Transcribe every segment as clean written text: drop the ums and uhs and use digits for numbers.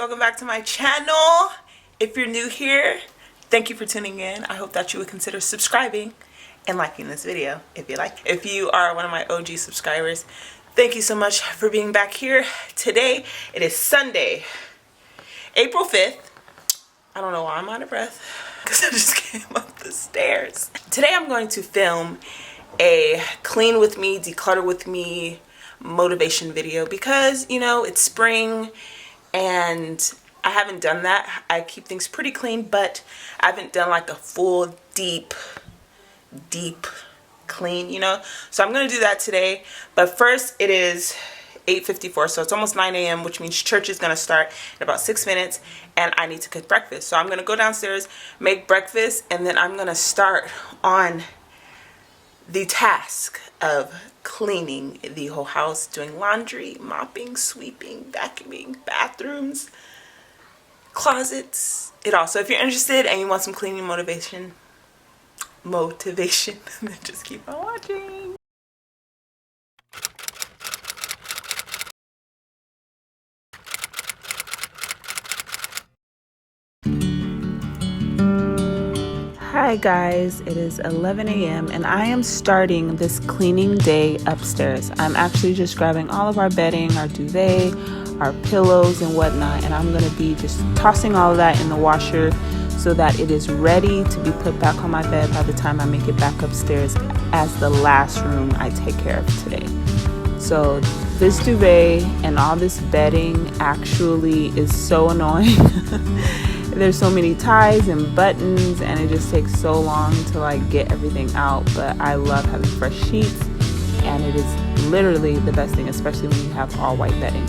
welcome back to my channel. If you're new here, thank you for tuning in. I hope that you would consider subscribing and liking this video if you like. If you are one of my OG subscribers, thank you so much for being back here. Today it is Sunday, April 5th. I don't know why I'm out of breath because I just came up the stairs. Today I'm going to film a clean with me, declutter with me motivation video because, you know, it's spring and I haven't done that. I keep things pretty clean, but I haven't done like a full deep clean, you know. So I'm gonna do that today. But first, it is 8:54, so it's almost 9 a.m., which means church is gonna start in about 6 minutes, and I need to cook breakfast. So I'm gonna go downstairs, make breakfast, and then I'm gonna start on the task of cleaning the whole house, doing laundry, mopping, sweeping, vacuuming, bathrooms, closets, it all. So if you're interested and you want some cleaning motivation, then just keep on watching. Hi guys, it is 11 a.m. and I am starting this cleaning day upstairs. I'm actually just grabbing all of our bedding, our duvet, our pillows and whatnot, and I'm going to be just tossing all of that in the washer so that it is ready to be put back on my bed by the time I make it back upstairs as the last room I take care of today. So this duvet and all this bedding actually is so annoying. There's so many ties and buttons and it just takes so long to like get everything out, but I love having fresh sheets and it is literally the best thing, especially when you have all white bedding.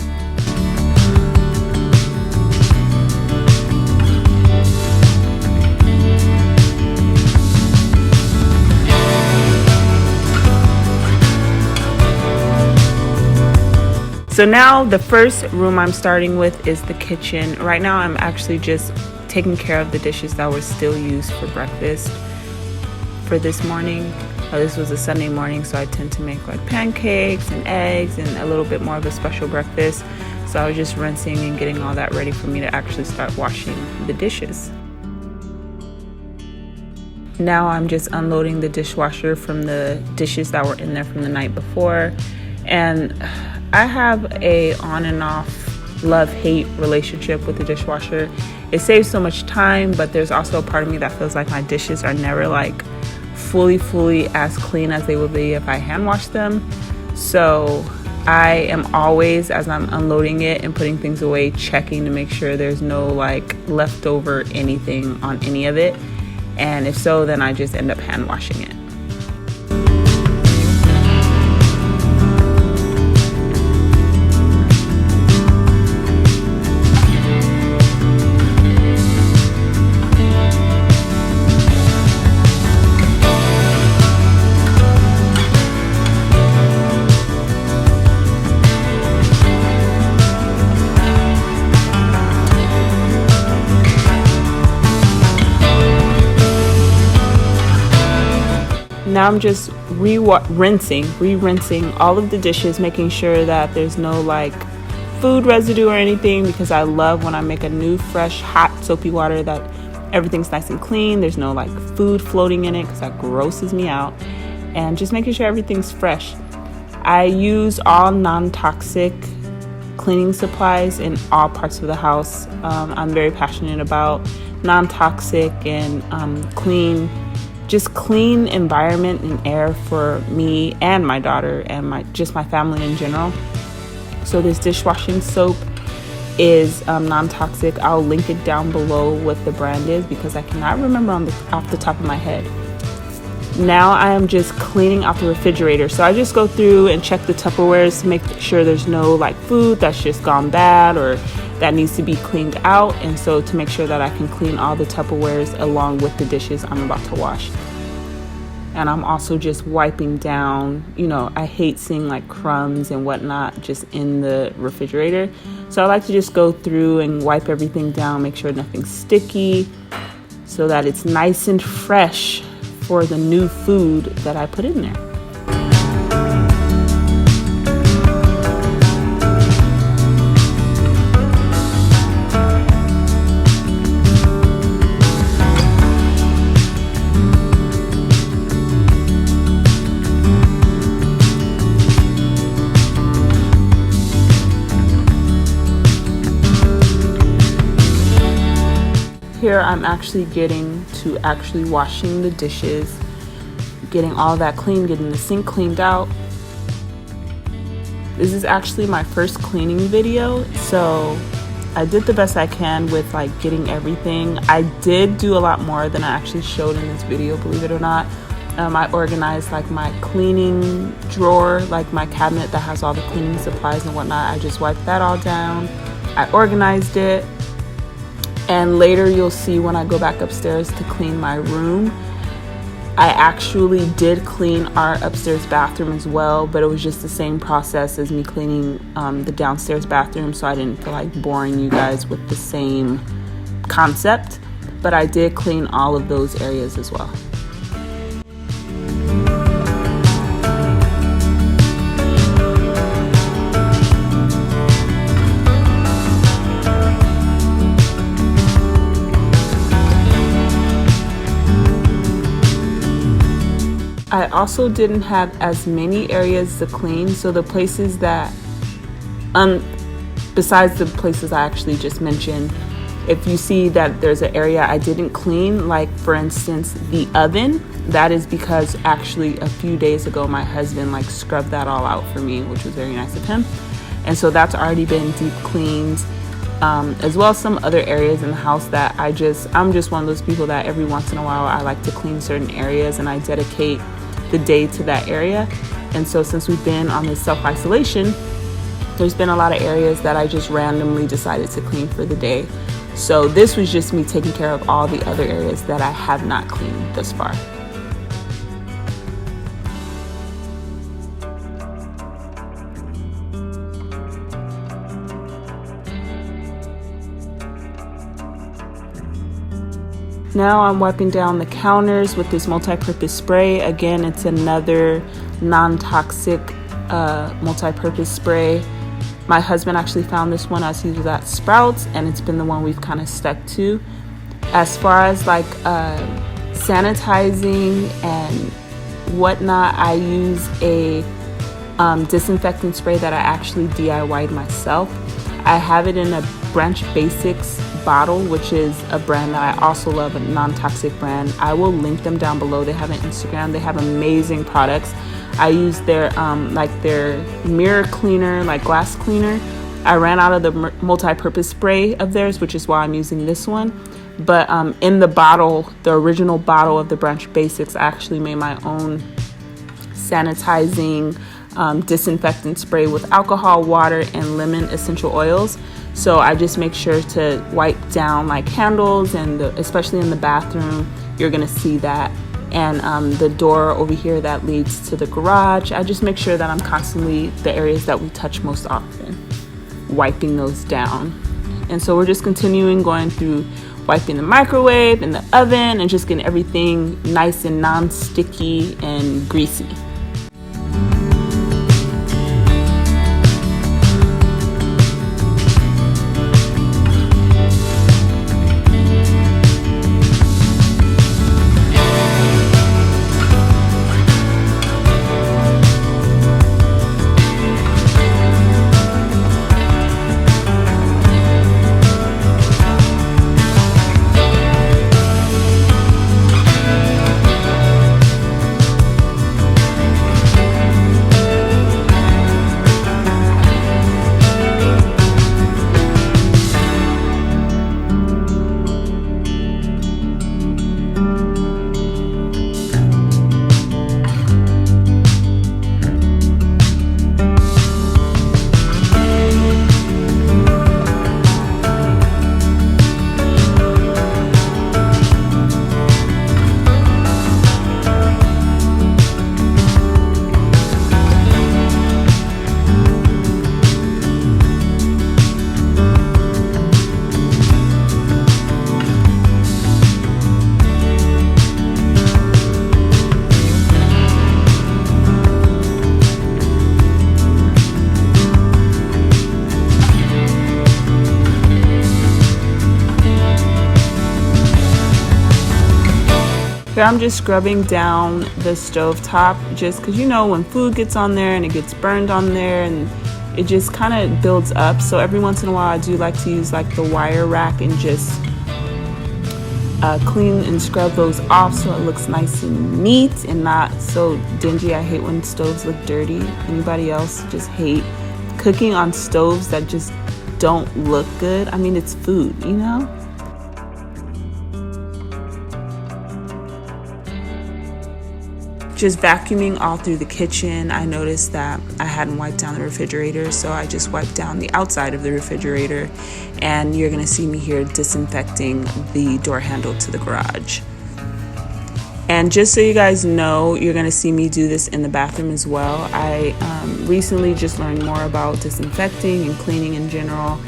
So now the first room I'm starting with is the kitchen. Right now I'm actually just taking care of the dishes that were still used for breakfast for this morning. This was a Sunday morning, so I tend to make like pancakes and eggs and a little bit more of a special breakfast. So I was just rinsing and getting all that ready for me to actually start washing the dishes. Now I'm just unloading the dishwasher from the dishes that were in there from the night before. And I have a on and off love-hate relationship with the dishwasher. It saves so much time, but there's also a part of me that feels like my dishes are never like fully as clean as they would be if I hand wash them. So I am always, as I'm unloading it and putting things away, checking to make sure there's no like leftover anything on any of it. And if so, then I just end up hand washing it. Now I'm just re-rinsing all of the dishes, making sure that there's no like food residue or anything, because I love when I make a new, fresh, hot, soapy water that everything's nice and clean. There's no like food floating in it because that grosses me out. And just making sure everything's fresh. I use all non-toxic cleaning supplies in all parts of the house. I'm very passionate about non-toxic and clean environment and air for me and my daughter and my family in general. So this dishwashing soap is non-toxic. I'll link it down below what the brand is because I cannot remember off the top of my head. Now I am just cleaning out the refrigerator. So I just go through and check the Tupperwares to make sure there's no like food that's just gone bad or that needs to be cleaned out, and so to make sure that I can clean all the Tupperwares along with the dishes I'm about to wash. And I'm also just wiping down, you know, I hate seeing like crumbs and whatnot just in the refrigerator. So I like to just go through and wipe everything down, make sure nothing's sticky so that it's nice and fresh for the new food that I put in there. here I'm actually getting to washing the dishes, getting all that clean, getting the sink cleaned out. This is actually my first cleaning video, so I did the best I can with like getting everything. I did do a lot more than I actually showed in this video, believe it or not. I organized like my cleaning drawer, like my cabinet that has all the cleaning supplies and whatnot. I just wiped that all down. I organized it. And later you'll see when I go back upstairs to clean my room, I actually did clean our upstairs bathroom as well, but it was just the same process as me cleaning the downstairs bathroom, so I didn't feel like boring you guys with the same concept. But I did clean all of those areas as well. I also didn't have as many areas to clean, so the places that, besides the places I actually just mentioned, if you see that there's an area I didn't clean, like for instance the oven, that is because actually a few days ago my husband like scrubbed that all out for me, which was very nice of him, and so that's already been deep cleaned. As well as some other areas in the house that I'm just one of those people that every once in a while I like to clean certain areas and I dedicate the day to that area. And so since we've been on this self-isolation, there's been a lot of areas that I just randomly decided to clean for the day. So this was just me taking care of all the other areas that I have not cleaned thus far. Now I'm wiping down the counters with this multi-purpose spray. Again, it's another non-toxic multi-purpose spray. My husband actually found this one as he was at Sprouts, and it's been the one we've kind of stuck to. As far as like sanitizing and whatnot, I use a disinfectant spray that I actually DIY'd myself. I have it in a Branch Basics bottle, which is a brand that I also love, a non-toxic brand. I will link them down below. They have an Instagram. They have amazing products. I use their their mirror cleaner, like glass cleaner. I ran out of the multi-purpose spray of theirs, which is why I'm using this one. But in the bottle, the original bottle of the Branch Basics, I actually made my own sanitizing disinfectant spray with alcohol, water, and lemon essential oils. So I just make sure to wipe down like handles and especially in the bathroom, you're gonna see that. And the door over here that leads to the garage, I just make sure that I'm constantly, the areas that we touch most often, wiping those down. And so we're just continuing going through wiping the microwave and the oven and just getting everything nice and non-sticky and greasy. Here I'm just scrubbing down the stove top, just because you know when food gets on there and it gets burned on there and it just kind of builds up. So every once in a while I do like to use like the wire rack and just clean and scrub those off so it looks nice and neat and not so dingy. I hate when stoves look dirty. Anybody else just hate cooking on stoves that just don't look good? I mean, it's food, you know? Just vacuuming all through the kitchen, I noticed that I hadn't wiped down the refrigerator, so I just wiped down the outside of the refrigerator, and you're gonna see me here disinfecting the door handle to the garage. And just so you guys know, you're gonna see me do this in the bathroom as well. I recently just learned more about disinfecting and cleaning in general,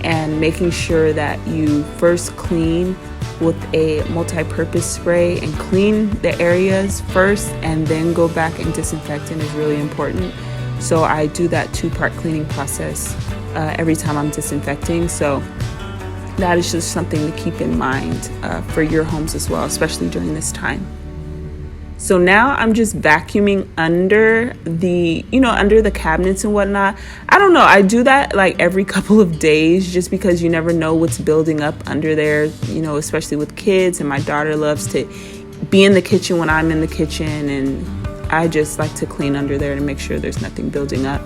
and making sure that you first clean with a multi-purpose spray and clean the areas first and then go back and disinfect is really important. So I do that 2-part cleaning process every time I'm disinfecting. So that is just something to keep in mind for your homes as well, especially during this time. So now I'm just vacuuming under the cabinets and whatnot. I don't know. I do that like every couple of days just because you never know what's building up under there, especially with kids. And my daughter loves to be in the kitchen when I'm in the kitchen. And I just like to clean under there to make sure there's nothing building up.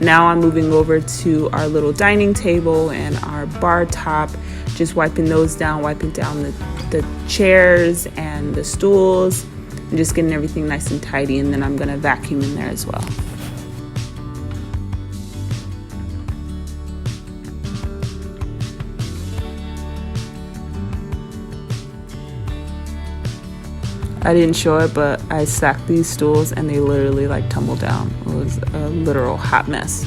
Now I'm moving over to our little dining table and our bar top, just wiping those down, wiping down the chairs and the stools. And just getting everything nice and tidy, and then I'm gonna vacuum in there as well. I didn't show it, but I stacked these stools and they literally like tumbled down. It was a literal hot mess.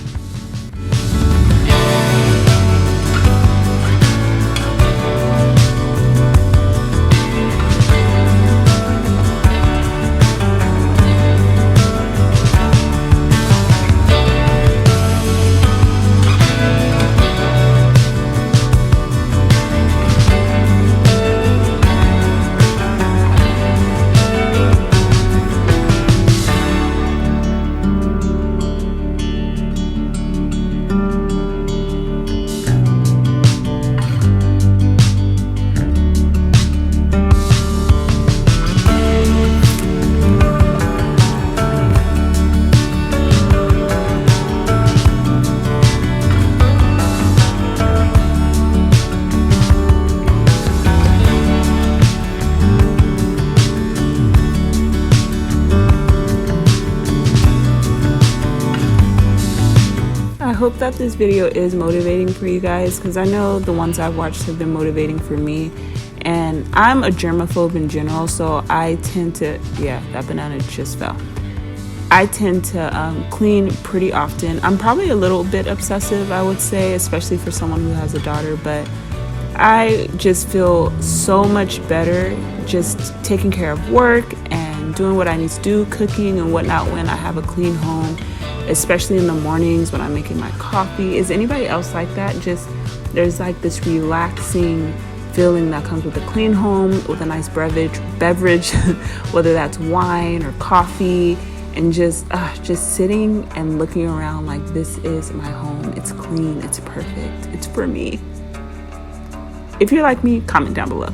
I hope that this video is motivating for you guys, because I know the ones I've watched have been motivating for me. And I'm a germaphobe in general, so I tend to, that banana just fell. I tend to clean pretty often. I'm probably a little bit obsessive, I would say, especially for someone who has a daughter, but I just feel so much better just taking care of work and doing what I need to do, cooking and whatnot, when I have a clean home, especially in the mornings when I'm making my coffee. Is anybody else like that? Just there's like this relaxing feeling that comes with a clean home, with a nice beverage whether that's wine or coffee, and just sitting and looking around like, this is my home. It's clean, it's perfect, it's for me. If you're like me, comment down below.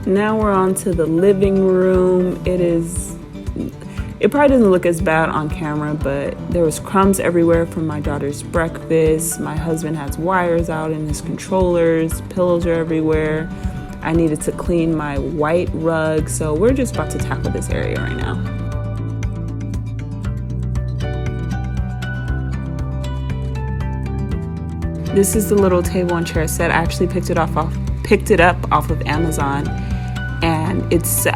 Now we're on to the living room. It probably doesn't look as bad on camera, but there was crumbs everywhere from my daughter's breakfast. My husband has wires out in his controllers. Pillows are everywhere. I needed to clean my white rug, so we're just about to tackle this area right now. This is the little table and chair set. I actually picked it up off of Amazon. And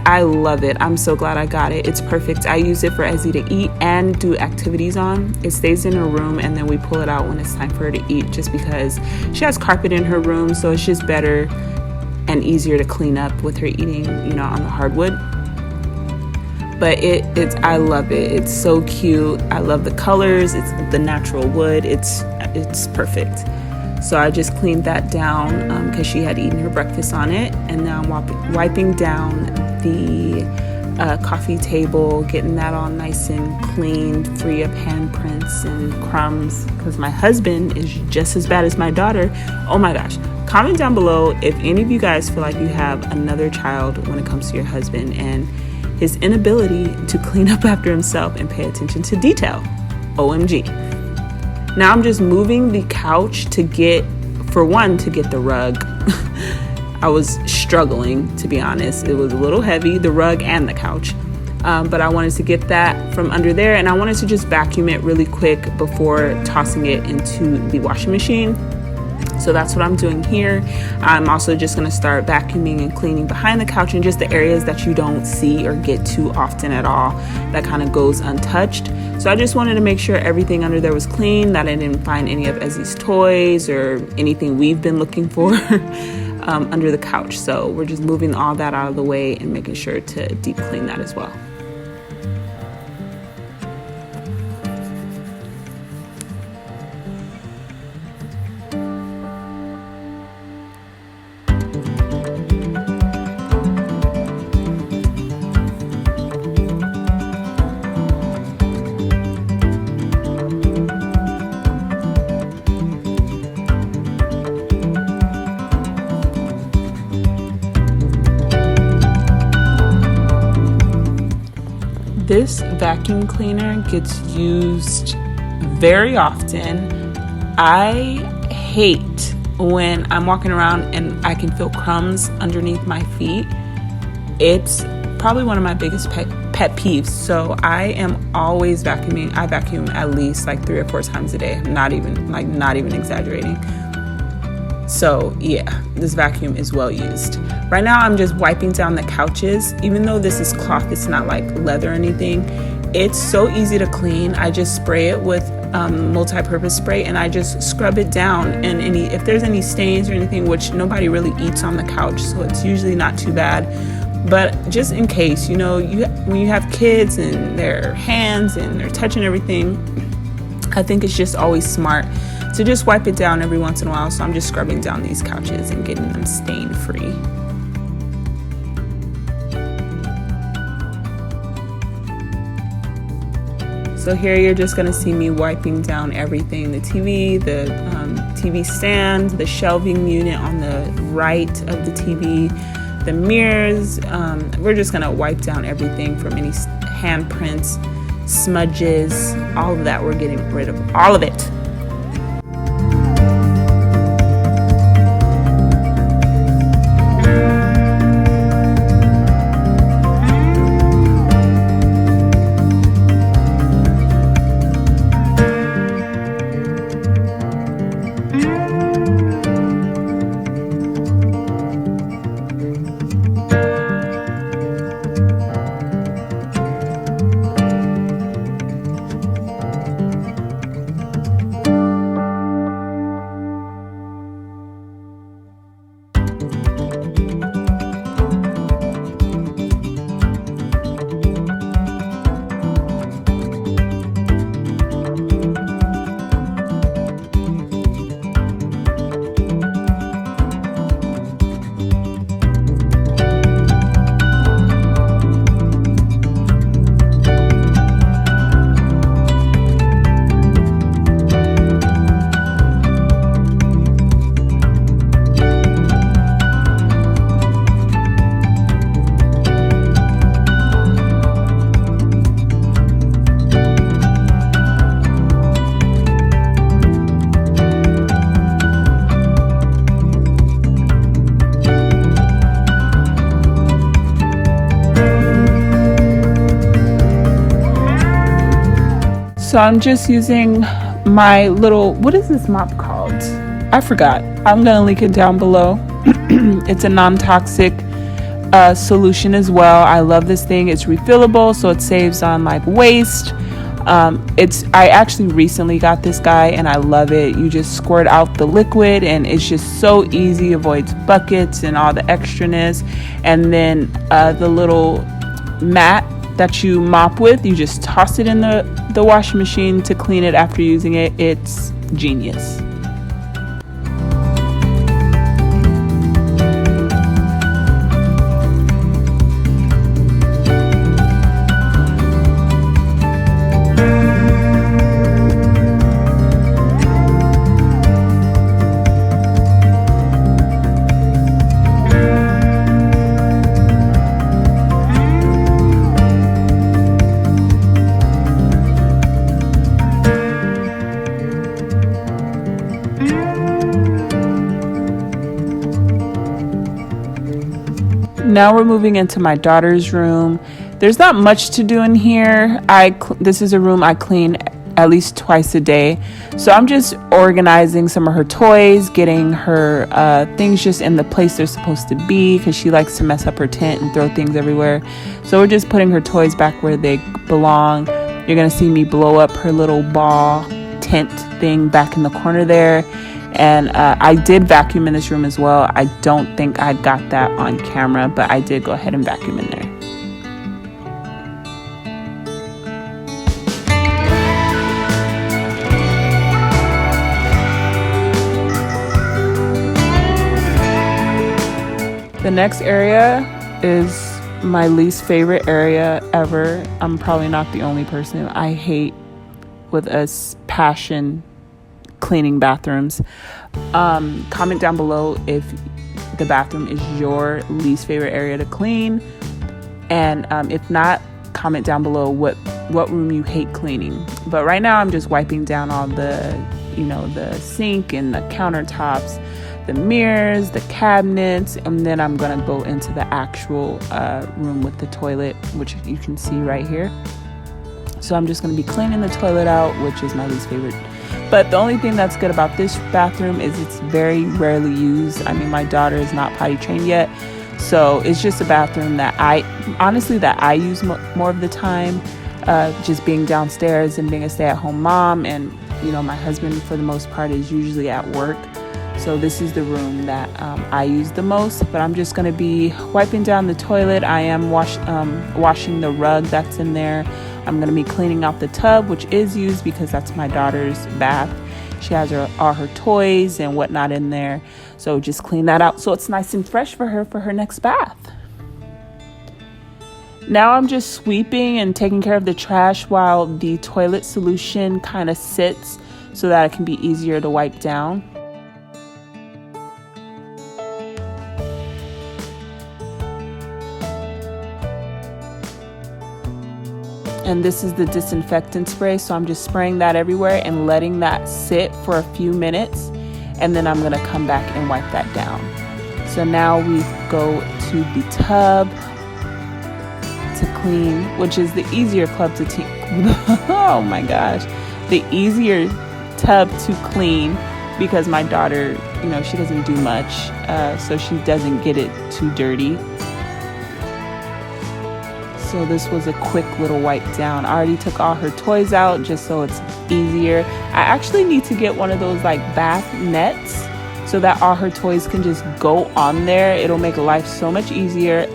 I love it. I'm so glad I got it. It's perfect. I use it for Ezzy to eat and do activities on. It stays in her room, and then we pull it out when it's time for her to eat, just because she has carpet in her room, so it's just better and easier to clean up with her eating, on the hardwood. but it's I love it. It's so cute. I love the colors. It's the natural wood. It's perfect. So I just cleaned that down because she had eaten her breakfast on it, and now I'm wiping down the coffee table, getting that all nice and clean, free of handprints and crumbs, because my husband is just as bad as my daughter. Oh my gosh. Comment down below if any of you guys feel like you have another child when it comes to your husband and his inability to clean up after himself and pay attention to detail. OMG. Now I'm just moving the couch to get the rug. I was struggling, to be honest. It was a little heavy, the rug and the couch. But I wanted to get that from under there, and I wanted to just vacuum it really quick before tossing it into the washing machine. So that's what I'm doing here. I'm also just going to start vacuuming and cleaning behind the couch and just the areas that you don't see or get to often at all, that kind of goes untouched. So I just wanted to make sure everything under there was clean, that I didn't find any of Ezzy's toys or anything we've been looking for under the couch. So we're just moving all that out of the way and making sure to deep clean that as well. This vacuum cleaner gets used very often. I hate when I'm walking around and I can feel crumbs underneath my feet. It's probably one of my biggest pet peeves. So I am always vacuuming. I vacuum at least like 3 or 4 times a day. I'm not even exaggerating. So yeah, this vacuum is well used. Right now I'm just wiping down the couches. Even though this is cloth, it's not like leather or anything. It's so easy to clean. I just spray it with multi-purpose spray, and I just scrub it down. And if there's any stains or anything, which nobody really eats on the couch, so it's usually not too bad. But just in case, when you have kids and their hands and they're touching everything, I think it's just always smart to just wipe it down every once in a while. So I'm just scrubbing down these couches and getting them stain free. So here you're just going to see me wiping down everything: the TV, the TV stand, the shelving unit on the right of the TV, the mirrors. We're just going to wipe down everything from any handprints, smudges, all of that. We're getting rid of all of it. So I'm just using my little, what is this mop called? I forgot. I'm going to link it down below. It's a non-toxic solution as well. I love this thing. It's refillable, so it saves on like waste. I actually recently got this guy and I love it. You just squirt out the liquid and it's just so easy, avoids buckets and all the extraness. And then the little mat that you mop with, you just toss it in the washing machine to clean it after using it. It's genius. Now we're moving into my daughter's room. There's not much to do in here. This is a room I clean at least twice a day. So I'm just organizing some of her toys, getting her things just in the place they're supposed to be, because she likes to mess up her tent and throw things everywhere. So we're just putting her toys back where they belong. You're going to see me blow up her little ball tent thing back in the corner there. And I did vacuum in this room as well. I don't think I got that on camera, but I did go ahead and vacuum in there. The next area is my least favorite area ever. I'm probably not the only person. I hate with a passion cleaning bathrooms. Comment down below if the bathroom is your least favorite area to clean, and if not, comment down below what room you hate cleaning. But right now I'm just wiping down all the sink and the countertops, the mirrors, the cabinets, and then I'm gonna go into the actual room with the toilet, which you can see right here. So I'm just gonna be cleaning the toilet out, which is my least favorite. But the only thing that's good about this bathroom is it's very rarely used. I mean, my daughter is not potty trained yet, so it's just a bathroom that I use more of the time, just being downstairs and being a stay-at-home mom. And my husband for the most part is usually at work, so this is the room that I use the most. But I'm just going to be wiping down the toilet. I am washing the rug that's in there. I'm going to be cleaning out the tub, which is used because that's my daughter's bath. She has all her toys and whatnot in there. So just clean that out so it's nice and fresh for her next bath. Now I'm just sweeping and taking care of the trash while the toilet solution kind of sits so that it can be easier to wipe down. And this is the disinfectant spray, so I'm just spraying that everywhere and letting that sit for a few minutes, and then I'm going to come back and wipe that down. So now we go to the tub to clean, which is the easier oh my gosh, the easier tub to clean, because my daughter, she doesn't do much, so she doesn't get it too dirty. So this was a quick little wipe down. I already took all her toys out just so it's easier. I actually need to get one of those like bath nets so that all her toys can just go on there. It'll make life so much easier.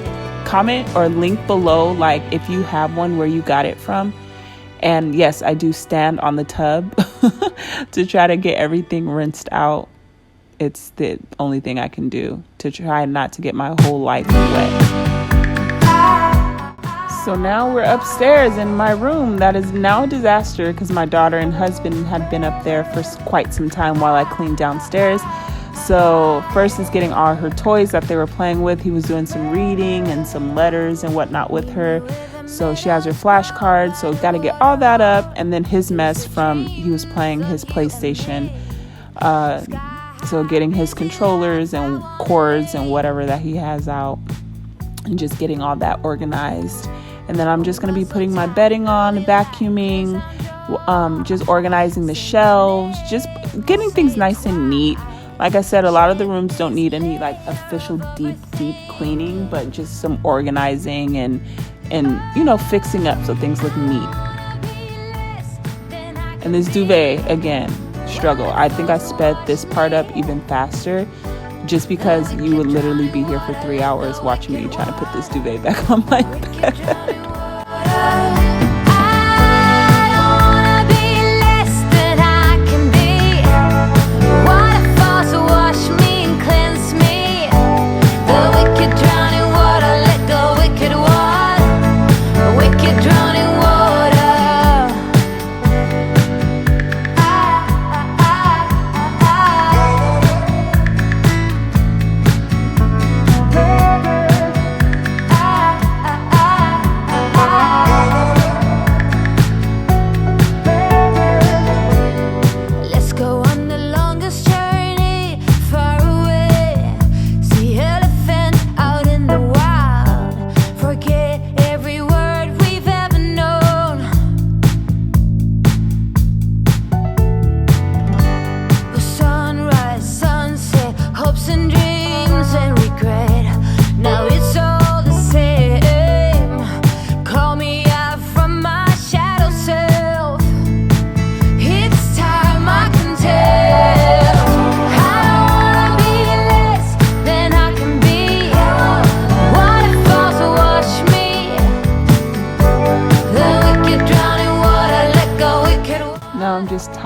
Comment or link below like if you have one, where you got it from. And yes, I do stand on the tub to try to get everything rinsed out. It's the only thing I can do to try not to get my whole life wet. So now we're upstairs in my room. That is now a disaster because my daughter and husband had been up there for quite some time while I cleaned downstairs. So first is getting all her toys that they were playing with. He was doing some reading and some letters and whatnot with her. So she has her flashcards. So got to get all that up. And then his mess from he was playing his PlayStation. So getting his controllers and cords and whatever that he has out, and just getting all that organized. And then I'm just going to be putting my bedding on, vacuuming, just organizing the shelves, just getting things nice and neat. Like I said, a lot of the rooms don't need any like official deep cleaning, but just some organizing and fixing up so things look neat. And this duvet, again, struggle. I think I sped this part up even faster, just because you would literally be here for 3 hours watching me trying to put this duvet back on my bed.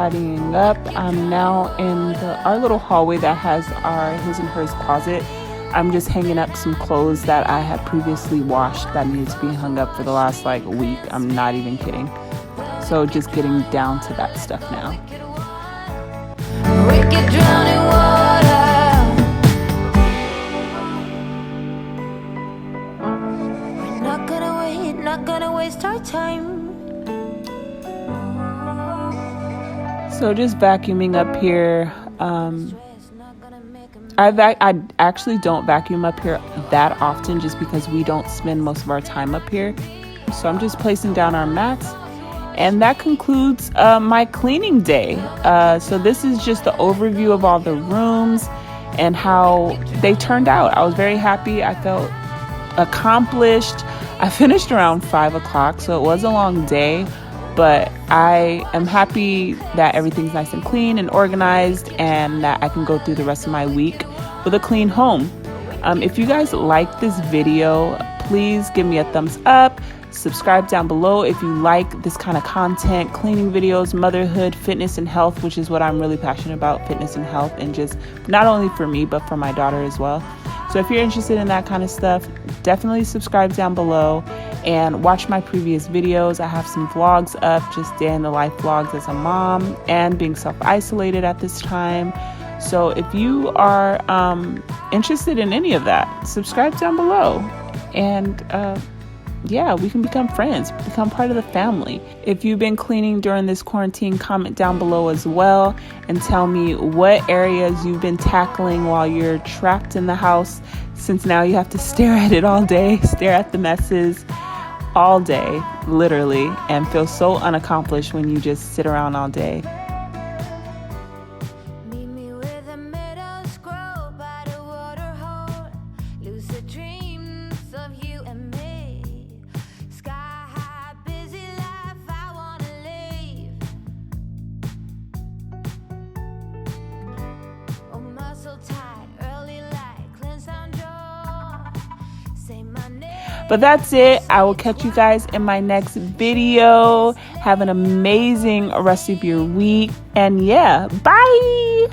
tidying up. I'm now in our little hallway that has our his and hers closet. I'm just hanging up some clothes that I had previously washed that needed to be hung up for the last like week. I'm not even kidding. So just getting down to that stuff now. Not gonna waste our time. So just vacuuming up here. I actually don't vacuum up here that often just because we don't spend most of our time up here. So I'm just placing down our mats. And that concludes my cleaning day. So this is just the overview of all the rooms and how they turned out. I was very happy. I felt accomplished. I finished around 5 o'clock, so it was a long day, but I am happy that everything's nice and clean and organized and that I can go through the rest of my week with a clean home. If you guys like this video, please give me a thumbs up. Subscribe down below if you like this kind of content, cleaning videos, motherhood, fitness and health, which is what I'm really passionate about, fitness and health, and just not only for me, but for my daughter as well. So if you're interested in that kind of stuff, definitely subscribe down below and watch my previous videos. I have some vlogs up, just day in the life vlogs as a mom and being self-isolated at this time. So if you are interested in any of that, subscribe down below. And yeah, we can become friends, become part of the family. If you've been cleaning during this quarantine, comment down below as well and tell me what areas you've been tackling while you're trapped in the house, since now you have to stare at it all day, stare at the messes all day, literally, and feel so unaccomplished when you just sit around all day. But that's it. I will catch you guys in my next video. Have an amazing rest of your week. And yeah, bye.